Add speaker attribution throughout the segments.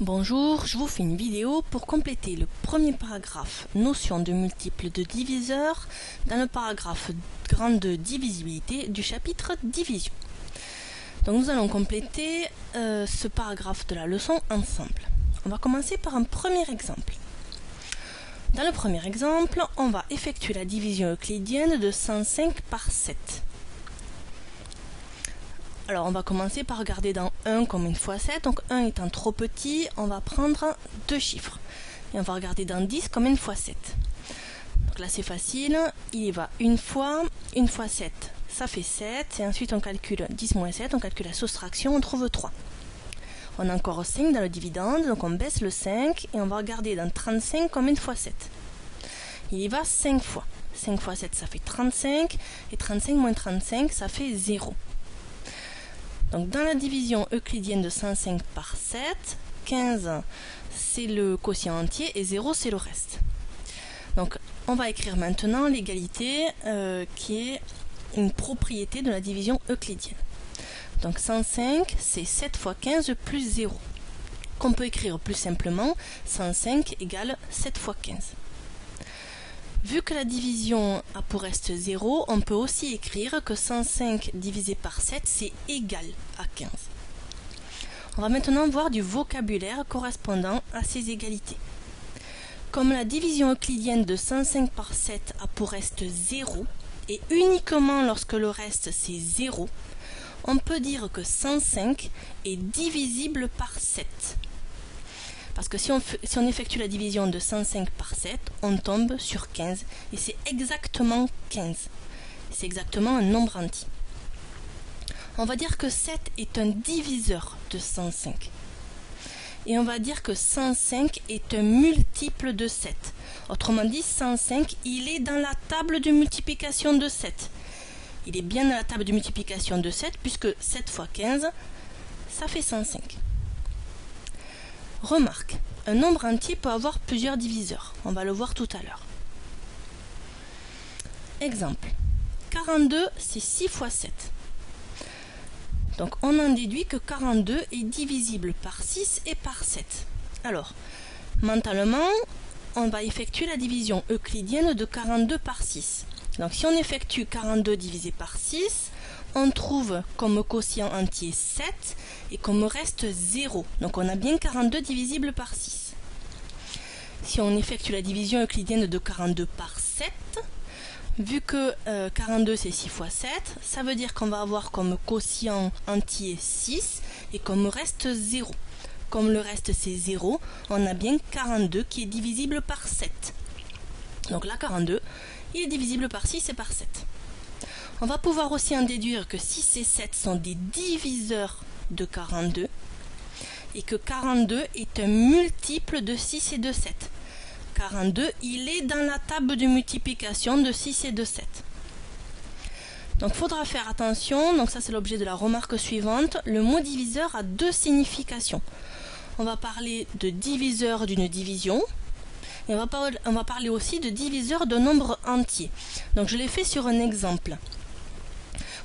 Speaker 1: Bonjour, je vous fais une vidéo pour compléter le premier paragraphe notion de multiples de diviseurs dans le paragraphe grande divisibilité du chapitre division. Donc nous allons compléter ce paragraphe de la leçon ensemble. On va commencer par un premier exemple. Dans le premier exemple, on va effectuer la division euclidienne de 105 par 7. Alors on va commencer par regarder dans 1 comme une fois 7, donc 1 étant trop petit, on va prendre deux chiffres. Et on va regarder dans 10 comme une fois 7. Donc là c'est facile, il y va une fois 7, ça fait 7, et ensuite on calcule 10 moins 7, on calcule la soustraction, on trouve 3. On a encore 5 dans le dividende, donc on baisse le 5, et on va regarder dans 35 comme une fois 7. Il y va 5 fois. 5 fois 7 ça fait 35, et 35 moins 35 ça fait 0. Donc dans la division euclidienne de 105 par 7, 15 c'est le quotient entier et 0 c'est le reste. Donc on va écrire maintenant l'égalité qui est une propriété de la division euclidienne. Donc 105 c'est 7 fois 15 plus 0. Qu'on peut écrire plus simplement 105 égale 7 fois 15. Vu que la division a pour reste 0, on peut aussi écrire que 105 divisé par 7, c'est égal à 15. On va maintenant voir du vocabulaire correspondant à ces égalités. Comme la division euclidienne de 105 par 7 a pour reste 0, et uniquement lorsque le reste c'est 0, on peut dire que 105 est divisible par 7. Parce que si on effectue la division de 105 par 7, on tombe sur 15. Et c'est exactement 15. C'est exactement un nombre entier. On va dire que 7 est un diviseur de 105. Et on va dire que 105 est un multiple de 7. Autrement dit, 105, il est dans la table de multiplication de 7. Il est bien dans la table de multiplication de 7, puisque 7 fois 15, ça fait 105. Remarque, un nombre entier peut avoir plusieurs diviseurs. On va le voir tout à l'heure. Exemple. 42, c'est 6 fois 7. Donc on en déduit que 42 est divisible par 6 et par 7. Alors, mentalement, on va effectuer la division euclidienne de 42 par 6. Donc si on effectue 42 divisé par 6, on trouve comme quotient entier 7 et comme reste 0. Donc on a bien 42 divisible par 6. Si on effectue la division euclidienne de 42 par 7, vu que 42 c'est 6 fois 7, ça veut dire qu'on va avoir comme quotient entier 6 et comme reste 0. Comme le reste c'est 0, on a bien 42 qui est divisible par 7. Donc là 42, il est divisible par 6 et par 7. On va pouvoir aussi en déduire que 6 et 7 sont des diviseurs de 42 et que 42 est un multiple de 6 et de 7. 42, il est dans la table de multiplication de 6 et de 7. Donc il faudra faire attention, donc ça c'est l'objet de la remarque suivante, le mot diviseur a deux significations. On va parler de diviseur d'une division. Et on va parler aussi de diviseur de nombre entier. Donc je l'ai fait sur un exemple.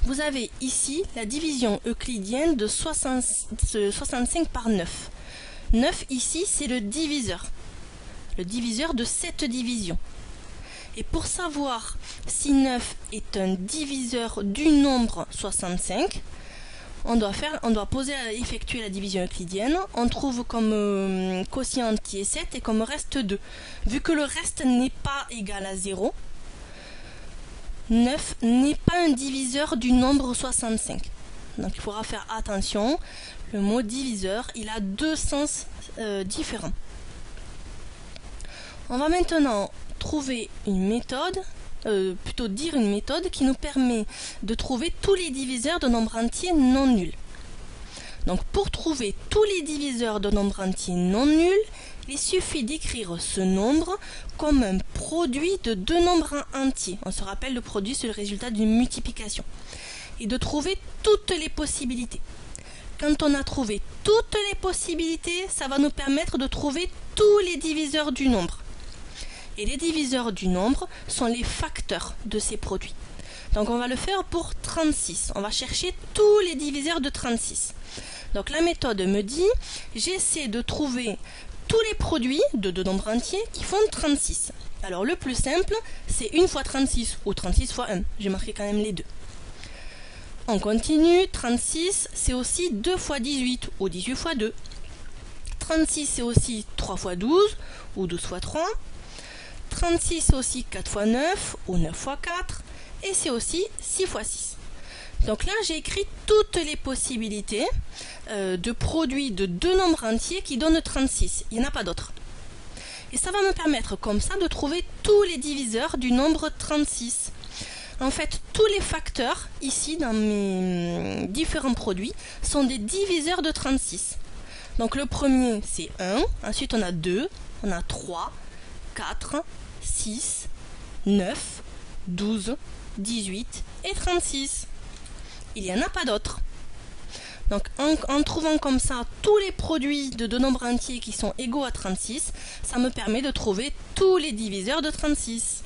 Speaker 1: Vous avez ici la division euclidienne de 65 par 9. 9 ici c'est le diviseur de cette division. Et pour savoir si 9 est un diviseur du nombre 65, on doit effectuer la division euclidienne. On trouve comme quotient entier 7 et comme reste 2. Vu que le reste n'est pas égal à 0, 9 n'est pas un diviseur du nombre 65. Donc il faudra faire attention. Le mot diviseur, il a deux sens différents. On va maintenant trouver une méthode, dire une méthode qui nous permet de trouver tous les diviseurs de nombres entiers non nuls. Donc pour trouver tous les diviseurs de nombres entiers non nuls, il suffit d'écrire ce nombre comme un produit de deux nombres entiers. On se rappelle, le produit c'est le résultat d'une multiplication. Et de trouver toutes les possibilités. Quand on a trouvé toutes les possibilités, ça va nous permettre de trouver tous les diviseurs du nombre. Et les diviseurs du nombre sont les facteurs de ces produits. Donc on va le faire pour 36. On va chercher tous les diviseurs de 36. Donc la méthode me dit, j'essaie de trouver tous les produits de deux nombres entiers qui font 36. Alors le plus simple, c'est 1 fois 36 ou 36 fois 1. J'ai marqué quand même les deux. On continue, 36 c'est aussi 2 fois 18 ou 18 fois 2. 36 c'est aussi 3 fois 12 ou 12 fois 3. 36 c'est aussi 4 fois 9 ou 9 fois 4. Et c'est aussi 6 fois 6. Donc là j'ai écrit toutes les possibilités de produits de deux nombres entiers qui donnent 36. Il n'y en a pas d'autres. Et ça va me permettre comme ça de trouver tous les diviseurs du nombre 36. En fait, tous les facteurs ici dans mes différents produits sont des diviseurs de 36. Donc le premier c'est 1, ensuite on a 2, on a 3, 4, 6, 9, 12, 18 et 36. Il n'y en a pas d'autres. Donc en trouvant comme ça tous les produits de deux nombres entiers qui sont égaux à 36, ça me permet de trouver tous les diviseurs de 36.